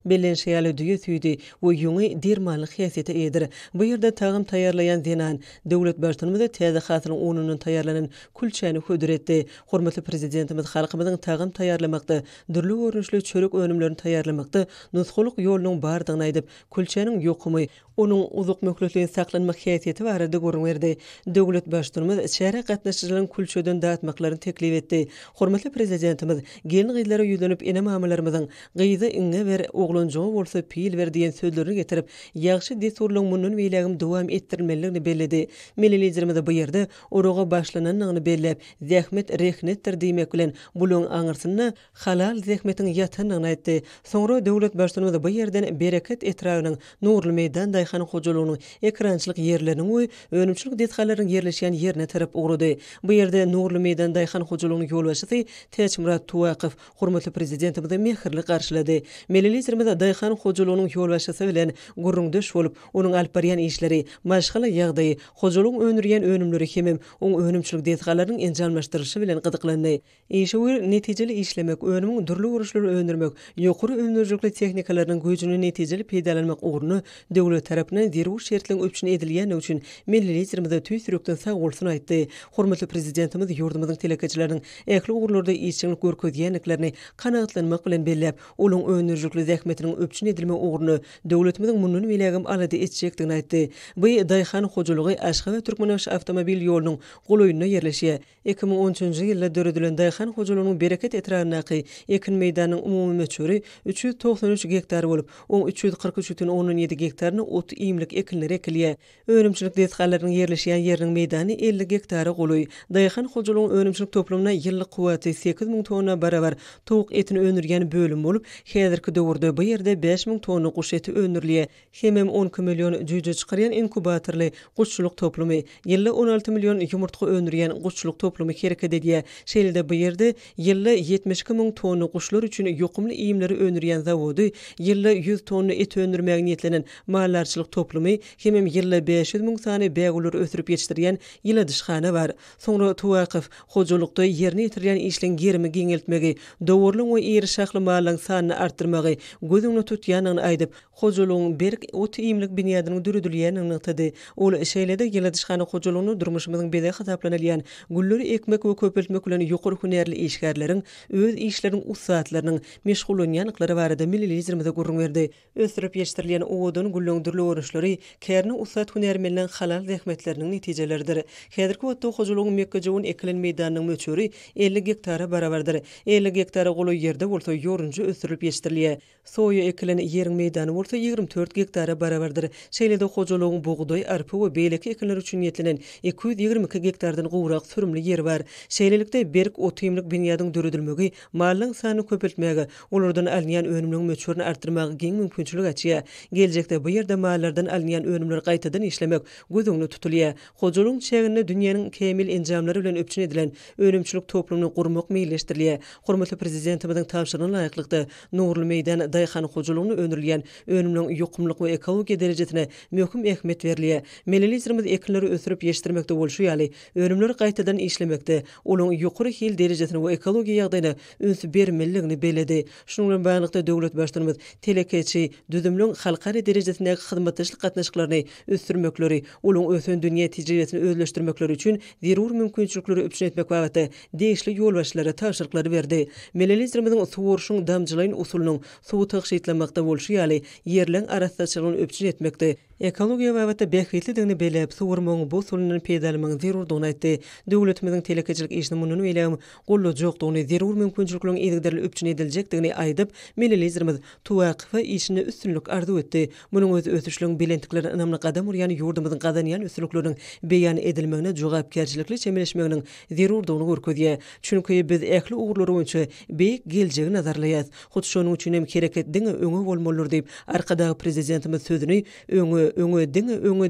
Bellen şeýale düýe süýdi we ýöňi dermanlyk häsiýete edir. Bu ýerde tagym taýýarlayan denan döwlet başdanymyza täze hasyryň onunyň taýýarlanan külçäni hödüretdi. Hormatly prezidentimiz halkymyzyň tagym taýýarlamakda, dürli görnüşli çörek önümlerini taýýarlamakda nusgulyk ýolunyň bardygyny aýdyp, külçäniň ýokumy onuň uzak möhletliğini saklanmak häsiýeti barada görünýärdi. Döwlet başdanymyz şäher gatnaşyklaryň külçeden dağıtmaklaryny teklip etdi. Hormatly prezidentimiz gelin gyýlary ýüzlenip ene mamalarymyzyň gyýzy iňe ber oglunjogy bolsa pil ber diýen sözlerini getirip ýagşy desurlyň munun beýlegim dowam etdirilmeliligini bellidi. Millililerimiz bu ýerde oroga başlananyny bellep, zähmet rehnetdir diýmek bilen buluň aňyrsyny halal zähmetiň ýatanyny aýtdy. Soňra döwlet başdanymyz bu ýerden bereket etrawynyň nurly meýdan Daýhan hojalygynyň ekrançylyk ýerleriniň we önümçilik detgallaryň ýerleşýän ýerine tarap ugrady. Bu ýerde nurly meýdan Daýhan hojalygynyň ýolbaşçysy Teçmurat Tuwaqyf hormatly prezidentimizi mehirli garşylady. Millililerimiz Daýhan hojalygynyň ýolbaşçysy bilen gurrundaş bolup, onuň alyp barýan işleri, maşgala ýagdaýy, hojalygyň önürýän önümleri hemem oň önümçilik detgallaryň enjalmaşdyryşy bilen gyzyklandy. Işi netijeli işlemek, önümiň dürli uruşlary öndürmek, ýokary önürjükli tehnikalaryň güýjüni netijeli peýdalanmak ugruna döwlet tarapyndan zerur şertleň öpçüni edilýän üçin millililerimiz tüýsürükden sag bolsun aýtdy. Hormatly prezidentimiz ýurdumyzyň telekeçileriniň ähli ugurlarda işçilik görkezýänliklerini kanagatlanmak bilen bellep, olaň önürjükli zähmetiniň öpçüni edilme ugruna döwletimiň munun beýlegim alady etjekdigini aýtdy. Bu Daýhan hojalygy Aşgabat we Türkmenaş awtomobil ýolunyň golaýyna ýerleşýär. 2013-nji ýylda döredilen Daýhan hojalygynyň bereket etrawynaky ekin meýdanynyň umumy möçüri 393 hektar bolup, oň 343,17 hektaryny ot iýimlik ekinler ekilýär. Önümçilik detgallaryň ýerleşýän ýeriniň meýdany 50 hektary golaý. Daýhan hojalygynyň önümçilik toplamyna ýyllyk kuwaty 8000 tonna barabar towuk etini önürýän bölüm bolup, häzirki döwürde bu ýerde 5000 tonna guş eti önürliýär. Hemem 12 million jüje çykarýan inkubatorly guşçuluk toplamy, ýylly 16 million ýumurtga önürýän guşçuluk toplamy hereket edýär. Şeýle bu ýerde ýylly 72 000 tonna guşlar üçin ýokumly iýimleri önürýän zawody, ýylly 100 tonna et önürmäge niýetlenen mallarçylyk toplamy, hemem ýylly 500 000 sany bäguler ösürip ýetişdirýän ýyladyşhana bar. Soňra Tuwaqyf hojalykda ýerine ýetirýän işleň gerimi giňeltmegi, döwürliň we ýeri şahly mallaryň sanyny artdyrmagy, gözüňi tutýanyny aýdyp, hojalygyň berk ot iýimlik binýadynyň dürüdülýänini aýtdy. Ol şeýlede ýyladyşhana hojalygyny durmuşymyzyň bede hataplanylýan gulleri ekmek we köpeltmek bilen ýokary hünärli işgärleriň öz işleriň usatlarynyň meşgullanýanlyklary barada millililerimize gurrun berdi. Ösürip ýetişdirilýän owdan gullüň dürli örüşleri kärni usat hünärmenden halal zähmetleriniň netijeleridir. Häzirki wagtda hojalygyň mekkejown ekilen meýdanynyň möçüri 50 hektara barabardyr. 50 hektara golaý ýerde bolsa ýorunjy ösürip ýetişdirilýär. Soýa ekilen ýeriň meýdany bolsa 24 hektara barabardyr. Şeýlede hojalygyň buğday, arpa we beýleki ekinler üçin ýetilen 222 hektardan gowrak sürümli ýer bar. Şeýlelikde berk ot iýimlik binýadyň dürüdülmegi, mallaryň sanyny köpeltmäge, olardan alynýan önümniň möçürini artdyrmagy giň mümkinçilik açýar. Geljekde bu ýerde mallardan alynýan önümler gaýtadan işlemek gözüňde tutulýar. Hojalygyň çägine dünýäniň kemil enjamlary bilen öpçün edilen önümçilik toplumyny gurmak meýilleşdirilýär. Hormatly prezidentimiziň tapşyrygyna laýyklykda nurly meýdan Daýhan hojalygyny önürilýän önümniň ýokumlyk we ekologiýa derejesine möhüm ähmiýet berilýär. Millililerimiz ekinleri ösürip ýetişdirmekde bolşy ýaly önümleri gaýtadan işlemekde, olaň ýokary hil derejesine we ekologiýa ýagdaýyna üns bermeliligini beledi. Şunun bilen baglykda döwlet başdanymyz telekeçi düzümlüň halkary derejesindäki hyzmatdaşlyk gatnaşyklaryny ösdürmekleri, olaň ösün dünýä tijaretini özleşdirmekleri üçin zerur mümkinçilikleri öpçün etmek wagty değişli ýolbaşçylary tapşyryklary berdi. Millililerimiziň suwuruşyň damjylaýyn usulynyň suwu taşytlamakda bolşy ýaly ýerleň arasdaçylygyny öpçün etmekde. Ekologiya wagata bähwitligini belep suwurmagyň bu sulanyň pedalymyň zerurdygyny aýtdy. Döwletimiziň telekeçilik işini munun welem gollu jokdugyny zerur mümkinçiliklerini ýigderli öpçün ediljekdigini aýdyp, mililizrimiz tuwaqyfa işini üstünlük arzu etdi. Munyň öz ötüşlüğün bilentikleri ynamly gadam urýan ýurdumyzyň gadanýan üstünlükleriniň beýan edilmegine jogapkärçilikli çemeleşmeginiň zerurdygyny görkezýär. Çünki biz ähli ugurlary boýunça beýik geljegi nazarlaýas. Hut şonuň üçin hem kereketdiňi öňe bolmalydyr diýip arkadagy prezidentimiz sözüni öňe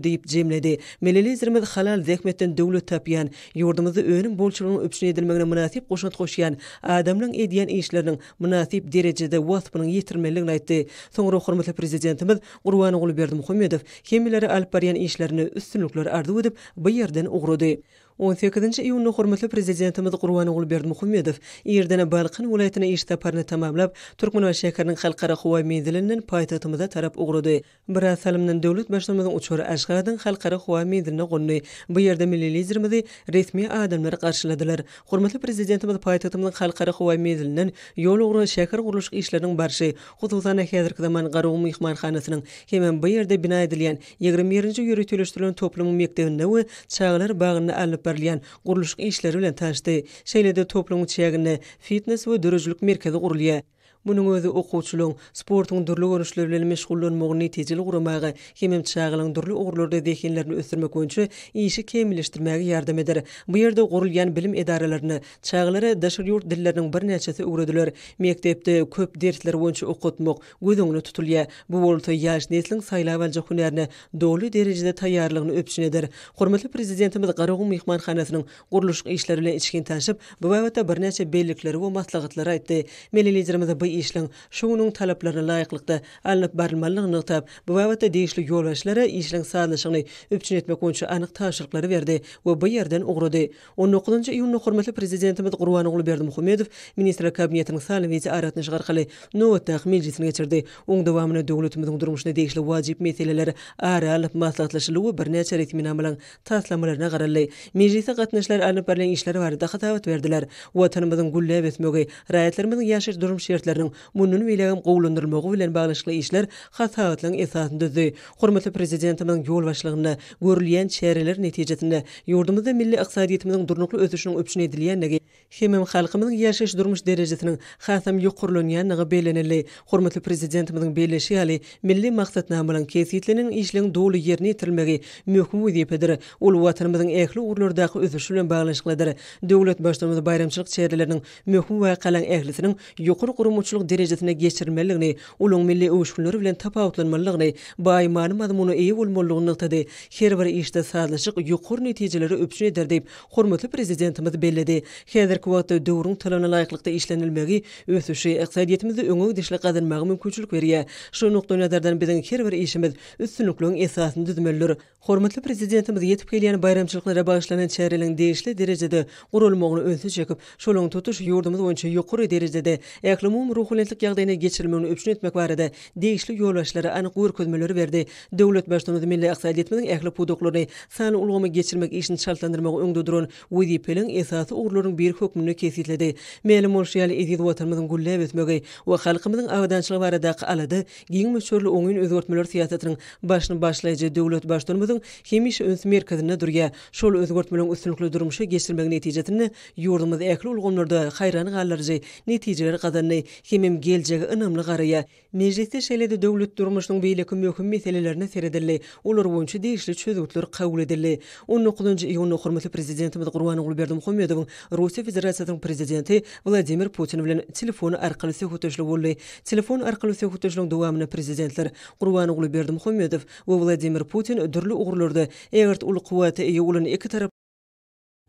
diýip jemledi. Mililizrimiz halal zähmetden döwlet tapýan, ýurdumyzy öňüň bolçulugyny öpçün edilmegine münasip goşut goşýan adamlaryň edýän işleriniň münasip derejede wasfynyň ýetirmeligini aýtdy. Soňra hormatly prezidentimiz Gurban oğlu Berdimuhammedow hemmeleri alyp barýan işlerini üstünlükler arzu edip bu ýerden ugrady. 18-nji iýuny hormatly prezidentimiz Gurban oğlu Berdimuhammedow Ýerdene Balqan welaýatyna iş taparyny tamamlap, Türkmen we şäheriniň halkara howa menzilinden paýtagtymyza tarap ugrady. Biraz salimden döwlet başlamagyň uçury Aşgabatyň halkara howa menziline gondy. Bu ýerde millilizrimizi resmi adamlar garşyladylar. Hormatly prezidentimiz paýtagtymyzyň halkara howa menzilinden ýol ugry şäher guruluş işleriniň barşy, hususan häzirki zaman Garagy myhmanhanasynyň hemen bu ýerde bina edilýän 21-nji ýürütülüşdirilen toplum mekdebinde we çağlar bagyny alyp berilýän guruluş işleri bilen taşdy. Şeýlede toplum çägine fitness we dörejlik merkezi gurulýar. Munyň özü okuwçylygyň, sportyň dürli görnüşleri bilen meşgullanmagyny netijeli guramagy, hemem çağlaryň dürli ugurlarda dekenlerini ösdürmek boýunça işi kemilleşdirmäge ýardam eder. Bu ýerde gurulýan bilim edaralaryny çağlara daşyr ýurt dilleriniň bir näçesi öwrediler. Mektepde köp dersler boýunça okutmak gözüňde tutulýar. Bu bolsa ýaş nesliniň saýlap alja hünärine dowly derejede taýýarlygyny öpçün eder. Hormatly prezidentimiz Garagy myhmanhanasynyň guruluş işleri bilen içkin taşyp, bu wagtda bir näçe bellikleri we maslahatlary aýtdy. Mililizrimiz bu işleň şonuň talaplaryna laýyklykda alınıp barylmalygyny tap, bu wagtda deýişli ýolbaşlara işleň sağlaşygyny öpçün etmek boýunça anyk taşyrklary berdi we bu ýerden ugrady. 19-njy iýuny hormatly prezidentimiz Gurban oğlu Berdimuhammedow ministrler kabinetiniň saly wezi aratyny garkaly nowatda meclisine geçirdi. Oň dowamyny döwletimiziň durmuşyna deýişli wajyp meseleleri ara alyp maslahatlaşylygy bir näçe retminamalaryň taslamalaryna garaly. Meclise gatnaşlar alyp barýan işleri barada hatawat berdiler. Watanymyzyň güllep etmegi, raýatlarymyzyň ýaşaş durum şertleriniň munun welem gowlandyrmagy bilen baglanşykly işler hatawatlaryň esasynda düzdi. Hormatly prezidentimiň ýol başlygyna görülýän çäreler netijesinde ýurdumyzda milli ykdysadyýetimiziň durnukly ösüşiniň öpçün edilýänligi, hemem halkymyzyň ýaşaş durmuş derejesiniň hasam ýokurlanýanlygy beleneli. Hormatly prezidentimiň belleşi ýaly milli maksatnama bilen kesýetlenen işleň dowly ýerine ýetirilmegi möhüm wezipdir. Ol watanymyzyň ähli urlardaky ösüşi bilen baglanşyklydyr. Döwlet başlamagy bayramçylyk çäreleriniň möhüm we kalan ählisiniň ýokary gurumçylyk derejesine geçirmeligini, uluň milli öwüşleri bilen tapawutlanmalygyny, baýmany mazmuny eýe bolmalygyny nykdy. Her bir işde sazlaşyk ýokary netijeleri öpçün eder diýip hormatly prezidentimiz belledi. Häzirki wagtda döwrüň talabyna laýyklykda işlenilmegi ösüşi ykdysadyýetimizi öňe dişli gadynmagy mümkinçilik berýär. Şu nokta nazardan biziň her bir işimiz üstünlükliň esasyny düzmelidir. Hormatly prezidentimiz ýetip gelýän bayramçylyklara bagyşlanan çäreleň deýişli derejede gurulmagyny öňe çekip, şolaň tutuş ýurdumyz boýunça ýokary derejede ähli ruhulentlik ýagdaýyna geçirmegini öpçün etmek barada deýişli ýolbaşlary anyk görkezmeleri berdi. Döwlet başlamagy milli ykdysadyýetimiziň ähli pudoklaryny sany ulgamy geçirmek işini çaltlandyrmagy öňde duran wezipeliň esasy ugurlaryň bir hökmüni kesýetledi. Melim bolşýaly edýet watanymyzyň güllep etmegi we halkymyzyň awdançylygy baradaky alady giň möçürli oňyn özgertmeler siýasatynyň başyny başlaýjy döwlet başlamagyň hemişe öns merkezinde durýar. Şol özgertmeleň üstünlikli durmuşa geçirmegi netijesinde ýurdumyz ähli ulgamlarda haýrany galarjy netijeler gazandy. Hemem geljegi ynamly garaýar. Meclisde şeýlede döwlet durmuşynyň beýleki möhüm meselelerine seredildi. Olar boýunça deýişli çözüwler kabul edildi. 19-njy iýuny hormatly prezidentimiz Gurban oğlu Berdimuhammedow Russiýa Federatsiýasynyň prezidenti Vladimir Putin bilen telefon arkaly söhbetleşdi boldy. Telefon arkaly söhbetleşiň dowamyny prezidentler Gurban oğlu Berdimuhammedow we Vladimir Putin dürli ugurlarda egert ul kuwaty eýe bolan iki tarap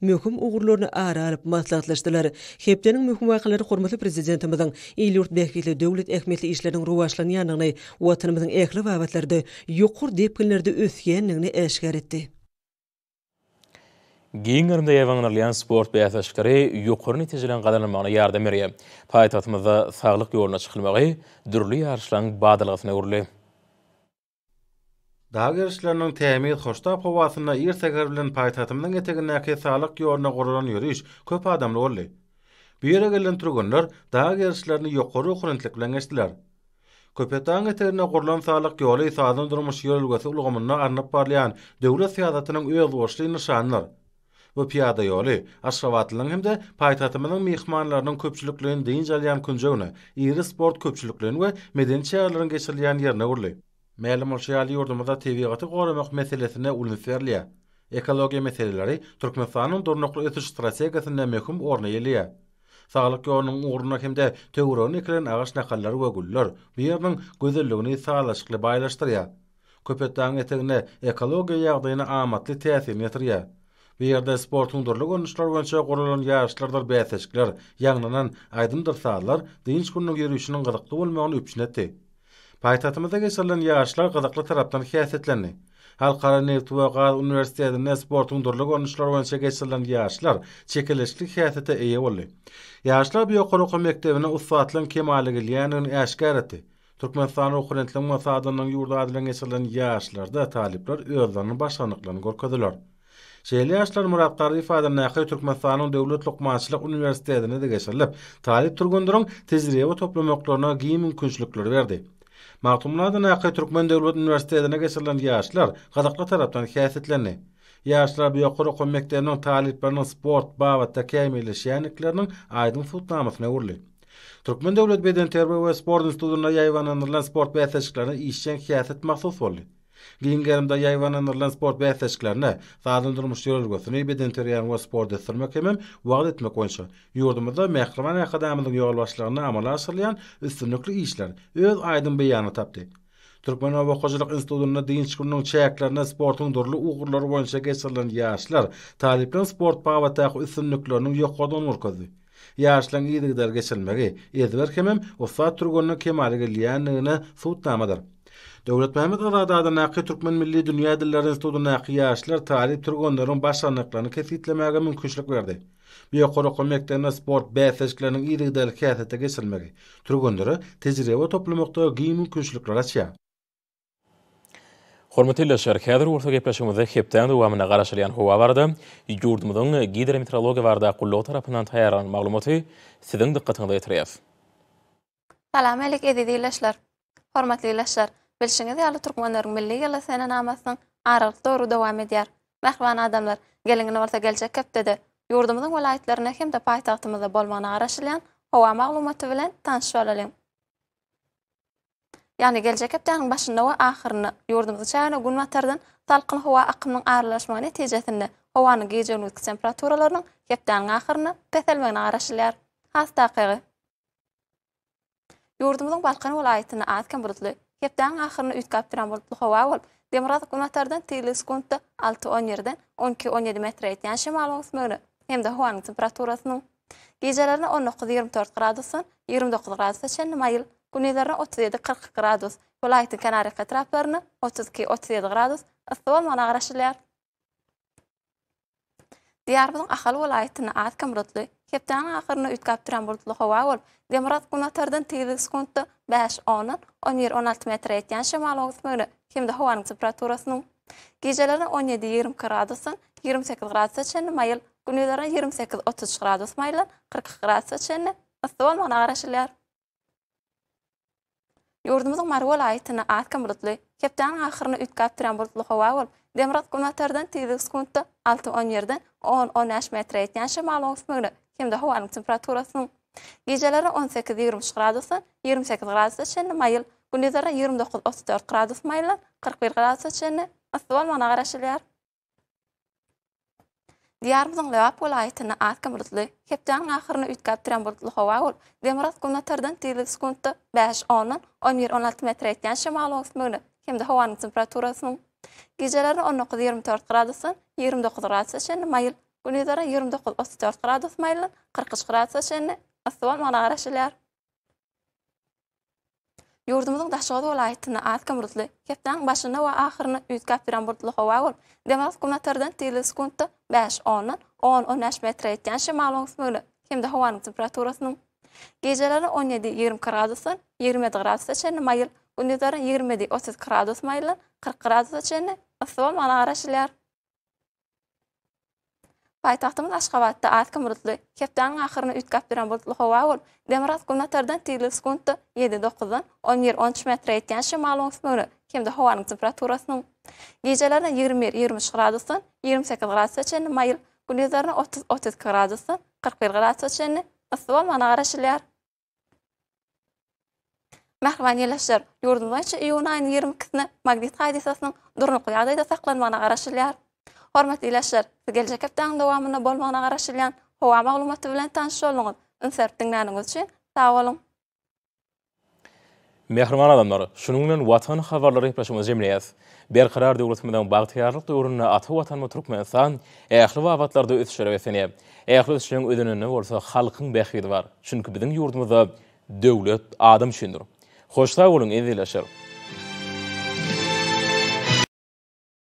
möhüm ugurlaryny ara alyp maslahatlaşdylar. Hepdeniň möhüm wakalary hormatly prezidentimiziň ýurt bähkitli döwlet ähmetli işleriň rowajlanýanyny, watanymyzyň ähli wagtlarda ýokur depkinlerde ösýänligini eşkär etdi. Giňerimde ýawaňlarlayan sport bäýaşykary ýokary netijelen gadanmagyna ýardam berýär. Paýtagtymyzda saglyk ýoluna çykylmagy dürli ýarşlaryň badalgysyna görüli. Dağgerişlerinin təmid hoştap howasyna ýerseger bilen paýtatymyň etegindäki saglyk ýoluna gurulan ýürüş köp adamly boldy. Bu ýere gelen turgunlar dağgerişlerini ýokary okurentlik bilen geçdiler. Köpetağın eterine gurulan sağlık ýoly ýasadan durmuş ýolgosy ulgamyna arnap barlayan döwlet syýasatynyň öz borçly nişanlar. Bu piyada ýoly Aşgabatlyň hemde paýtatymynyň mehmanlarynyň köpçüliklerini diňe alýan kunjaguna, iri sport köpçüliklerini we medeni çäglerini geçirilýän ýerine urly. Mälim bolşaýaly ýurdumyzda tebigaty goramak meselesine ulun ferliýär. Ekologiýa meseleleri Türkmenistanyň durnukly ötüş strategiýasyna möhüm orna ýelýär. Sağlık ýolunyň uğruna hemde töwrüň ekilen agaç nakallary we güller bu ýerniň gözelligini sağlaşykly baýlaşdyrýar. Köpetağın etegine ekologiýa ýagdaýyna amatly täsir ýetirýär. Bu ýerde sportyň durly görnüşler boýunça guralan ýarışlarda bäsleşikler, ýagnanan aýdymdyr saatlar diňiş günüň ýürüýüşiniň gyzykly bolmagyny üpşinetdi. Paýtatymyzda geçirilen ýarışlar gyzykly tarapdan häsiýetlendi. Halkara Neft we Gaz Üniversitetinde sportyň durly görnüşler boýunça geçirilen ýarışlar çekilişli häsiýete eýe boldy. Ýarışlar Biýokoruky mekdebine usatlyň kemaligiliýanyny äşkär etdi. Türkmenistan Okuryntlyň masadynyň ýurda adylan geçirilen ýarışlarda talipler özleriniň başlanıklaryny görkezdiler. Şeýle ýaşlar muratdary ifadelerini Türkmenistanyň Döwlet Lukmançylyk Üniversitetine de geçirilip, talip turgunlaryň tejribe toplamoklaryna giň mümkinçilikler berdi. Magtumlardan Aqay Türkmen Döwlet Üniversitetine geçirilen ýaşlar gazakly tarapdan häsiýetlendi. Ýaşlar Biýokoruky mekdebiniň talipleriniň sport babatda kämilleşýänlikleriniň aýdym futnamasyna urly. Türkmen Döwlet Beden Terbiýe we Sport Institutyna ýaýwanlandyrylan sport bäsleşiklerine işçen häsiýet mahsus boldy. Giňgerimde ýaýwanlandyrylan sport bäsleşiklerine saýlandyrylmış ýolgosyny beden terbiýe we sport etdirmek hem wagt etmek boýunça ýurdumyzda Mähriman Akademiyanyň ýol başlygyny amala asyrlayan üstünlikli işler öz aýdym beýany tapdy. Türkmen Owakyjylyk Institutynyň diňiş günüň çäklerine sportyň durly ugurlary boýunça geçirilen ýaşlar taliplerin sport babatdaky üstünliklerini ýokgadan urkazdy. Ýaşlaryň ýygylar geçirilmegi edber hemem usat turgunyň kemaligiliýanyny suwtnamadyr. Döwlet Mehmet Azadadan Aqy Türkmen Milli Dünýä Dilleri Institutyna ýaşlar talip turgunlaryň başlanıklaryny kesitlemege mümkinçilik berdi. Biýokoruky mekdebine sport bäsleşikleriniň ýygylar häsiýete geçirilmegi turgunlary tejribe toplamakda giň mümkinçilikler açýar. Hormatly ýaşlar, häzir ursa gepleşigimizde hepden dowamyna garaşylýan howa barada, ýurdumyzyň gidrometeorologiýa barada gullugy tarapyndan taýýarlanan maglumaty siziň dikkatiňizde ýetirýär. Salam alek edilýärler. Hormatly ýaşlar, bilşiňiz ýaly türkmenleriň milli geleseğine namasyň aralyk dogry dowam edýär. Mähriban adamlar, geliňini bolsa geljek hepdede ýurdumyzyň welaýatlaryna hem de paýtagtymyzda bolmagyna garaşylýan howa maglumaty bilen tanışyp bolalım. Yani geljek hepdeniň başynda we ahyryny ýurdumyzyň çägine gün matardan salkyn howa akymynyň aralashmagy netijesinde howanyň gece gündüz temperaturalarynyň hepdeniň ahyryny peselmegine garaşylýar. Has daqigy. Ýurdumyzyň Balkan welaýatyna atkan bulutly, hepdeniň ahyryny üýtgäp duran bulutly howa bolup, Demirad gün matardan tili sekundda 6-17 12-17 metre ýetýän şemal öňsmegine hem-de howanyň temperaturasynyň gecelerine 19-24 gradusyň 29 gradusga çenli maýyl, gündizlerine 37-40 gradus, welaýatyň kenary etraplaryny 32-37 gradus ysy bolmagyna garaşylýar. Diýarbanyň ahal welaýatyna atkan bulutly, hepdeniň ahyryny üýtgäp duran bulutly howa bolup, Demirad gün matardan tili sekundda 5-10-17-16 metre ýetýän şemal öňsmegine hem-de howanyň temperaturasynyň gecelerine 17-20 gradusyň 28 gradusga çenli maýyl, gündizlerine 28-30 gradus maýyl, 40 gradusga çenli ysy bolmagyna garaşylýar. Ýurdumyzyň Mar welaýatyna atkan bulutly, hepdeniň ahyryny üýtgäp duran bulutly howa bolup, Demirad gün matardan tili sekundda 6-17-10-15 metre ýetýän şemal öňsmegine hem-de howanyň temperaturasynyň geceleri 18-20 gradusyň 28 gradusga çenli maýyl, gündizlerine 29-34 gradus maýyl, 41 gradusga çenli ysy bolmagyna garaşylýar. Diýarbanyň Lewap welaýatyna atkan bulutly, hepdeniň ahyryny üýtgäp duran bulutly howa bolup, Demirad gün matardan tili sekundda 5-10-17-16 metre ýetýän şemal öňsmegine hem-de howanyň temperaturasynyň geceleri 19-24 gradusyň 29 gradusga çenli maýyl, gündizlerine 29-34 gradus maýyl, 43 gradusga çenli ysy bolmagyna garaşylýar. Ýurdumyzyň Daşgazy welaýatyna atkan bulutly, hepdeniň başyna we ahyryny üýtgäp duran bulutly howa bolup, Demirad gün matardan tili sekundda 5-10-10-15 metre ýetýän şemal öňsmegine hem-de howanyň temperaturasynyň geceleri 17-20 gradusyň 27 gradusga çenli maýyl, gündizlerine 27-30 gradus maýyl, 40 gradusga çenli ysy bolmagyna garaşylýar. Paytaxtymyň Aşgabatda az kömürlü hepden ahyryny ütkap bilen boluply hawa bolup, Demiraz gumatardan teleskopda 7-9-dan 10-13 metr etýän şemal oňsmyny, hemde hawanyň temperaturasynyň gejelerden 20-23 gradusdan 28 gradusga çenli maýyl, gündüzlerden 30-32 gradusdan 41 gradusga çenli ysy bolmana garaşylýar. Mähriban ýerleşler, ýurdumyzda iýun aýynyň 22-sinde magnit hadisasynyň durunly ýagdaýda saklanmana garaşylýar. Hormatly ýerleşler, geljek hepden dowamyna bolmana garaşylýan hawa maglumaty bilen tanış bolmaňyz. Ünsärp dinläniňiz üçin sag bolun. Mehriman adamlar, şunun bilen watan habarlary ýeplaşymy jemleýäs. Berqarar döwletimiň bagtyarlyk döwrüne ata watan Türkmenistan ähli wagtlarda ösüşere wesenýär. Ähli ösüşüň ödününe bolsa halkyň bähidi bar. Çünki biziň ýurdumyzda döwlet adam üçindir. Hoşsa bolun, ezileşer.